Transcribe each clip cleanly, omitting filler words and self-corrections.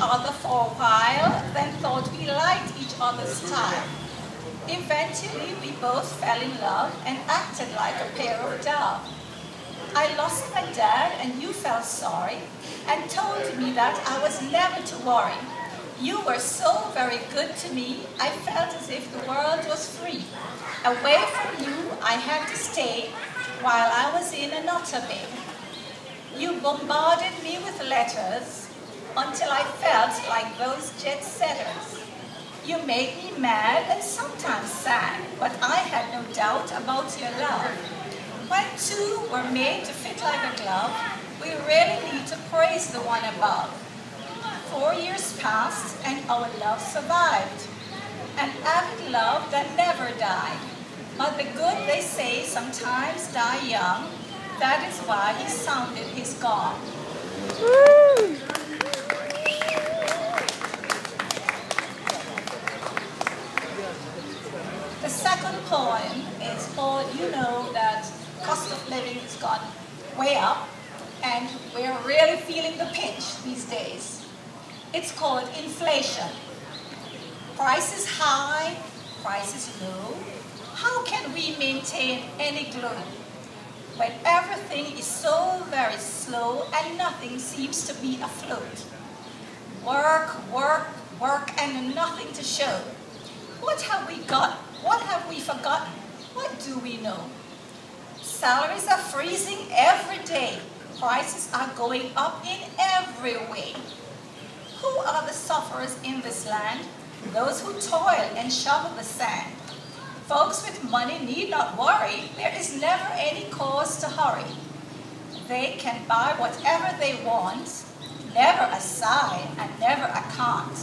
other for a while, then thought we liked each other's style. Eventually, we both fell in love and acted like a pair of doves. I lost my dad and you felt sorry and told me that I was never to worry. You were so very good to me, I felt as if the world was free. Away from you, I had to stay while I was in an otter bay. You bombarded me with letters until I felt like those jet setters. You made me mad and sometimes sad, but I had no doubt about your love. When two were made to fit like a glove, we really need to praise the one above. 4 years passed and our love survived. An avid love that never died. But the good, they say, sometimes die young. That is why he sounded his gong. Woo! The second poem is called, you know that cost of living has gone way up and we're really feeling the pinch these days. It's called inflation. Prices high, prices low. How can we maintain any glow when everything is so very slow and nothing seems to be afloat? Work, work, work and nothing to show. What have we got? What have we forgotten? What do we know? Salaries are freezing every day. Prices are going up in every way. Who are the sufferers in this land? Those who toil and shovel the sand. Folks with money need not worry. There is never any cause to hurry. They can buy whatever they want, never a sigh and never a can't.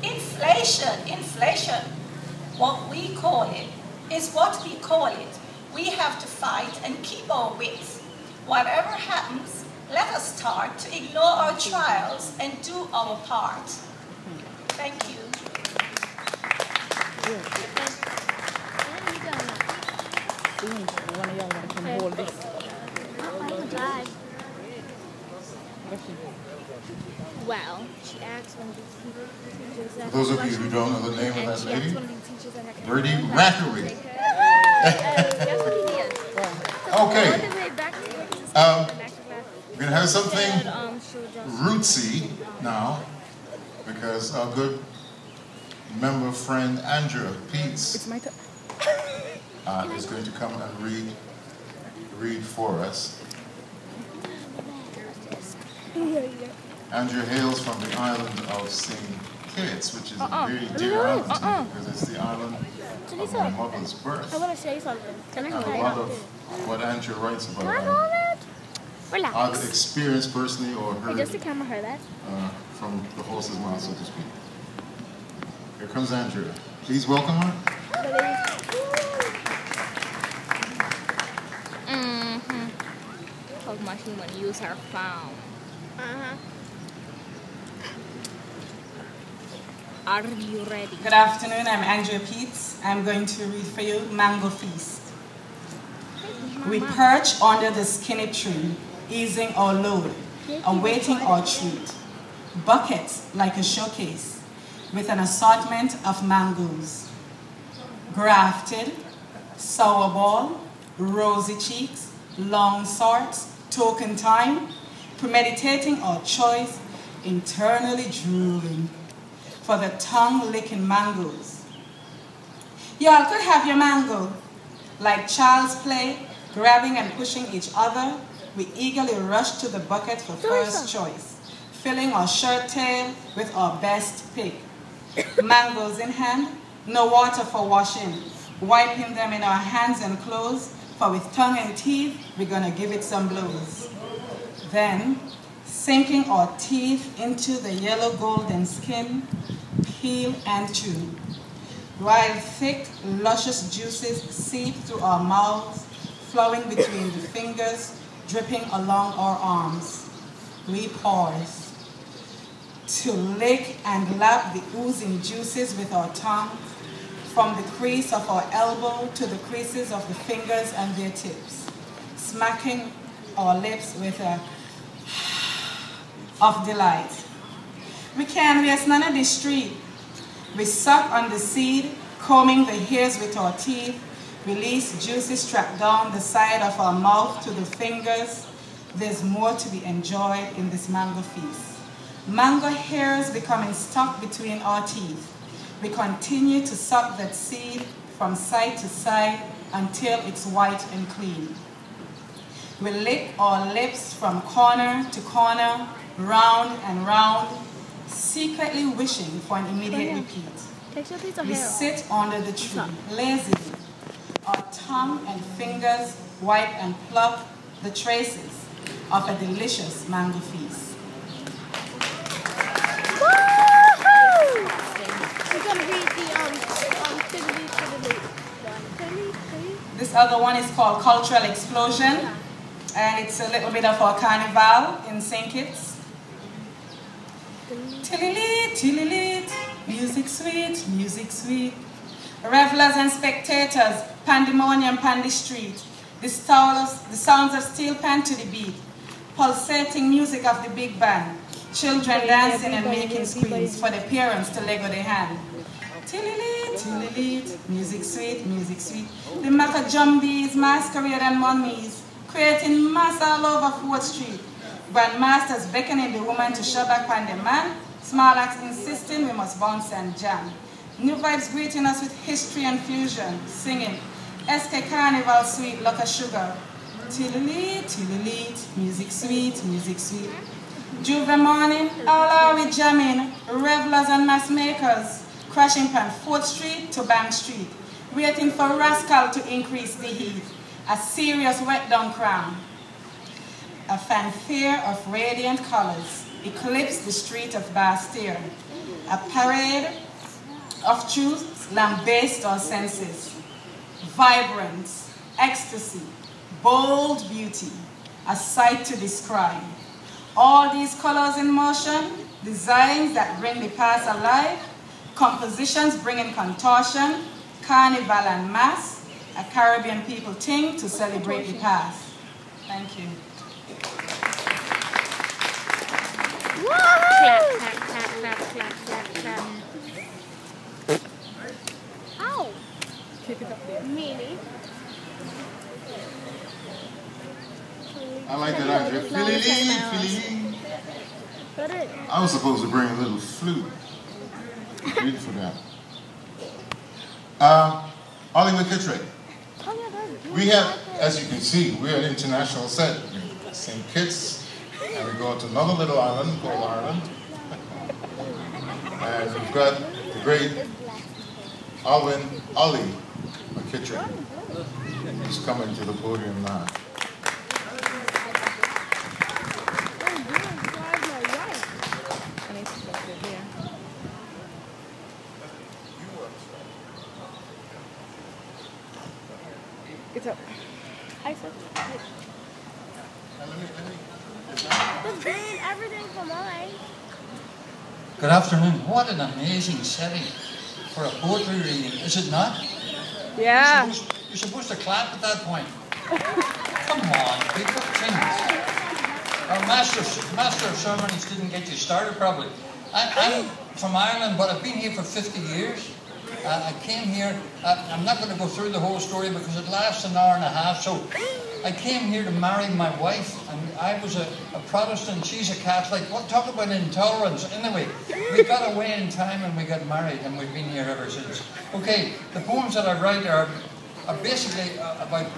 Inflation, inflation. What we call it is what we call it. We have to fight and keep our wits. Whatever happens, let us start to ignore our trials and do our part. Thank you. Well, she asked one of the teachers that. For those of you who don't know the name of that lady, Birdie Rackery. Okay. We're going to have something rootsy now because our good member friend Andrea Peets is going to come and read for us. Andrea hails from the island of St. Kitts, which is a very dear island to me because it's the island of my mother's birth. I want to say something. And a lot of what Andrea writes about I've experienced personally or heard Does the camera hear that? From the horse's mouth, so to speak. Here comes Andrea. Please welcome her. How much you want to use her phone? Are you ready? Good afternoon, I'm Andrea Peets. I'm going to read for you Mango Feast. We perch under the skinny tree, easing our load, awaiting our treat. Buckets like a showcase, with an assortment of mangoes. Grafted, sour ball, rosy cheeks, long swords, token time, premeditating our choice, internally drooling for the tongue-licking mangoes. Y'all could have your mango. Like child's play, grabbing and pushing each other, we eagerly rush to the bucket for first choice, filling our shirt tail with our best pick. Mangoes in hand, no water for washing, wiping them in our hands and clothes, for with tongue and teeth, we're gonna give it some blows. Then, sinking our teeth into the yellow golden skin, peel and chew, while thick, luscious juices seep through our mouths, flowing between the fingers, dripping along our arms. We pause to lick and lap the oozing juices with our tongue, from the crease of our elbow to the creases of the fingers and their tips, smacking our lips with a of delight. We can't waste none of this street. We suck on the seed, combing the hairs with our teeth, release juices trapped down the side of our mouth to the fingers. There's more to be enjoyed in this mango feast. Mango hairs becoming stuck between our teeth. We continue to suck that seed from side to side until it's white and clean. We lick our lips from corner to corner, round and round, secretly wishing for an immediate repeat. We sit under the tree, lazily. Our tongue and fingers wipe and pluck the traces of a delicious mango feast. This other one is called Cultural Explosion, and it's a little bit of our carnival in St. Kitts. Tilly-leet, tilly-leet, music sweet, music sweet. Revelers and spectators, pandemonium pan the street. The sounds of steel pan to the beat. Pulsating music of the big band. Children dancing and making screams for the parents to lego their hand. Tilly-leet, tilly-leet, music sweet, music sweet. The maca jumbies masquerade and mummies, creating mass all over 4th Street. Grandmasters beckoning the woman to show back on the man. Small acts insisting we must bounce and jam. New vibes greeting us with history and fusion, singing SK Carnival sweet like a sugar. Tilly-leet, tilly-leet, music sweet, music sweet. Juve morning, all are we jamming, revelers and mass makers, crashing from 4th Street to Bank Street, waiting for Rascal to increase the heat. A serious wet down cram. A fanfare of radiant colors eclipsed the street of Bastille. A parade of truths lambast our senses. Vibrance, ecstasy, bold beauty, a sight to describe. All these colors in motion, designs that bring the past alive, compositions bringing contortion, carnival and mass, a Caribbean people thing to celebrate the past. Thank you. Clap, clap, clap, clap, clap, clap, clap. Ow! Keep it up there. Meanie. I like that, Andrea. Philly. I was supposed to bring a little flute. Ready for that. Ollie McKittrick. We have, as you can see, we're an international set. St. Kitts, and we go to another little island called Ireland. And we've got the great Ollie McKittrick, who's coming to the podium now. It's up. Hi, sir. The band, everything for mine. Good afternoon. What an amazing setting for a poetry reading, is it not? Yeah. You're supposed to clap at that point. Come on, people. Jeez. Our master of ceremonies didn't get you started, probably. I'm from Ireland, but I've been here for 50 years. I came here, I'm not going to go through the whole story because it lasts an hour and a half, so I came here to marry my wife, and I was a Protestant, she's a Catholic. What, talk about intolerance. Anyway, we got away in time and we got married, and we've been here ever since. Okay, the poems that I write are basically about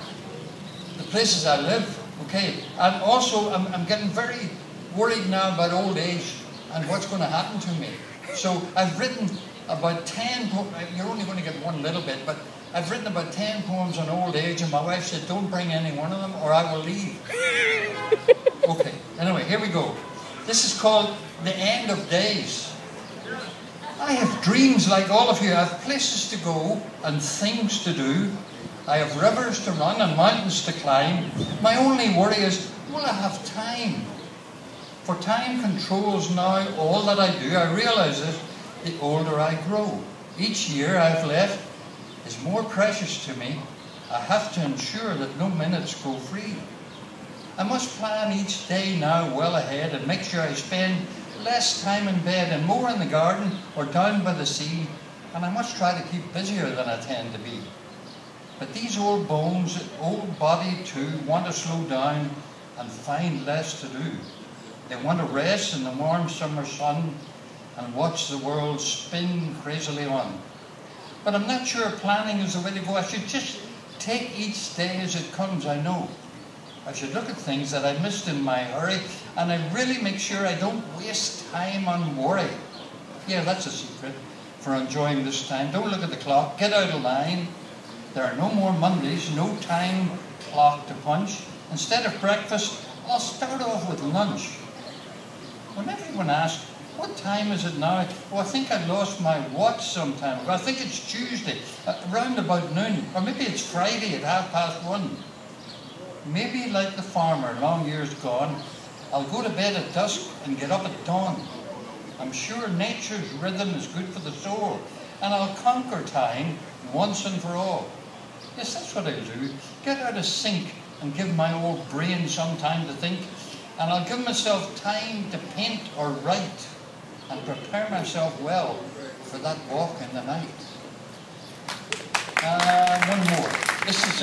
the places I live, okay? And also, I'm getting very worried now about old age and what's going to happen to me. So I've written about 10 poems, you're only going to get one little bit, but I've written about 10 poems on old age, and my wife said, don't bring any one of them or I will leave. Okay, anyway, here we go. This is called The End of Days. I have dreams like all of you. I have places to go and things to do. I have rivers to run and mountains to climb. My only worry is, will I have time? For time controls now all that I do. I realize this the older I grow. Each year I've left is more precious to me. I have to ensure that no minutes go free. I must plan each day now well ahead and make sure I spend less time in bed and more in the garden or down by the sea, and I must try to keep busier than I tend to be. But these old bones, old body too, want to slow down and find less to do. They want to rest in the warm summer sun and watch the world spin crazily on. But I'm not sure planning is the way to go. I should just take each day as it comes, I know. I should look at things that I missed in my hurry, and I really make sure I don't waste time on worry. Yeah, that's a secret for enjoying this time. Don't look at the clock, get out of line. There are no more Mondays, no time clock to punch. Instead of breakfast, I'll start off with lunch. When everyone asks, what time is it now? Oh, I think I lost my watch some time ago. I think it's Tuesday, around about noon. Or maybe it's Friday at 1:30. Maybe like the farmer long years gone, I'll go to bed at dusk and get up at dawn. I'm sure nature's rhythm is good for the soul, and I'll conquer time once and for all. Yes, that's what I'll do. Get out of sync and give my old brain some time to think, and I'll give myself time to paint or write and prepare myself well for that walk in the night. One more. This is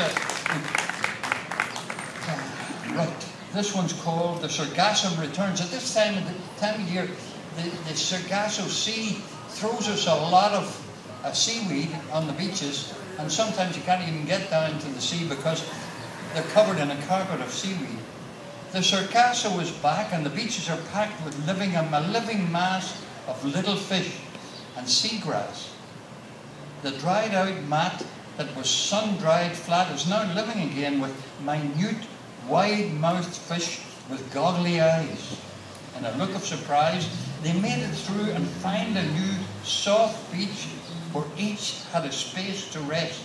right. This one's called The Sargasso Returns. At this time of year, the Sargasso Sea throws us a lot of seaweed on the beaches, and sometimes you can't even get down to the sea because they're covered in a carpet of seaweed. The Sargasso is back, and the beaches are packed with a living mass of little fish and seagrass. The dried out mat that was sun-dried flat is now living again with minute, wide-mouthed fish with goggly eyes. In a look of surprise, they made it through and found a new soft beach where each had a space to rest.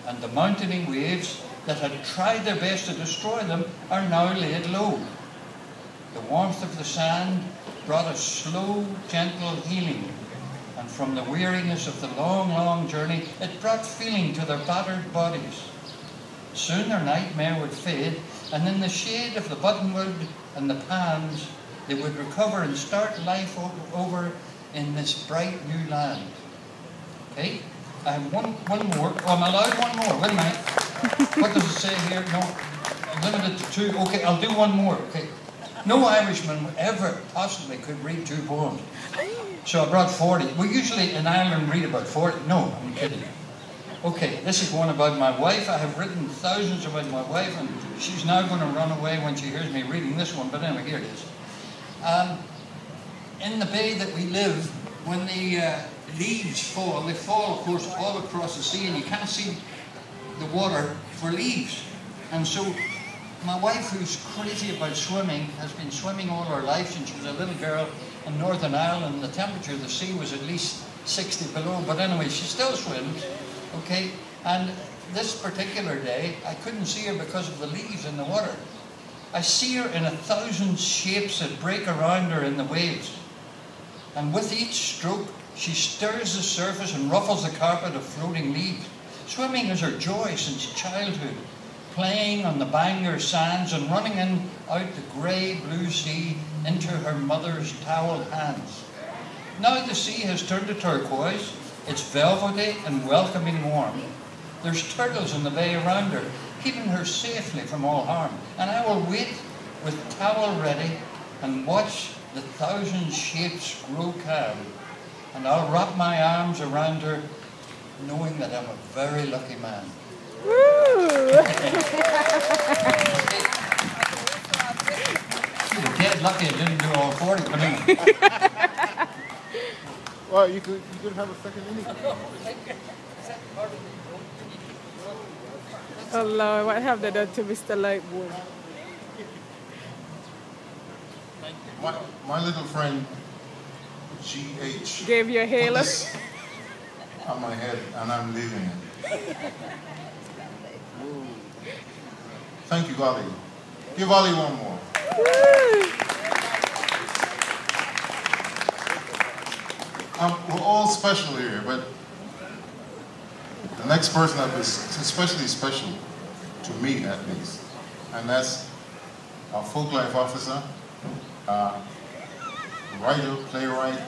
And the mountainy waves that had tried their best to destroy them are now laid low. The warmth of the sand brought a slow, gentle healing, and from the weariness of the long, long journey, it brought feeling to their battered bodies. Soon their nightmare would fade, and in the shade of the buttonwood and the palms, they would recover and start life over in this bright new land. Okay? I have one more. Oh, I'm allowed one more. Wait a minute. What does it say here? No, I'm limited to 2. Okay, I'll do one more. Okay. No Irishman ever possibly could read 2 poems. So I brought 40. We usually in Ireland read about 40. No, I'm kidding. Okay, this is one about my wife. I have written thousands about my wife, and she's now going to run away when she hears me reading this one. But anyway, here it is. In the bay that we live, when the leaves fall, they fall, of course, all across the sea, and you can't see the water for leaves. And so my wife, who's crazy about swimming, has been swimming all her life since she was a little girl in Northern Ireland. The temperature of the sea was at least 60 below, but anyway, she still swims, okay? And this particular day, I couldn't see her because of the leaves in the water. I see her in 1,000 shapes that break around her in the waves. And with each stroke, she stirs the surface and ruffles the carpet of floating leaves. Swimming is her joy since childhood, playing on the Bangor sands and running in out the grey blue sea into her mother's towel hands. Now the sea has turned to turquoise. It's velvety and welcoming warm. There's turtles in the bay around her, keeping her safely from all harm. And I will wait with towel ready and watch the 1,000 shapes grow calm. And I'll wrap my arms around her, knowing that I'm a very lucky man. Woo! You're dead lucky I didn't do all 40, but anyway. Well, you could have a second inning. Oh Lord, what have they done to Mr. Lightboard? My little friend, G.H. Gave you a halo? put this on my head, and I'm leaving it. Thank you, Ali. Give Ali one more. We're all special here, but the next person that is especially special, to me at least, and that's our folk life officer, writer, playwright,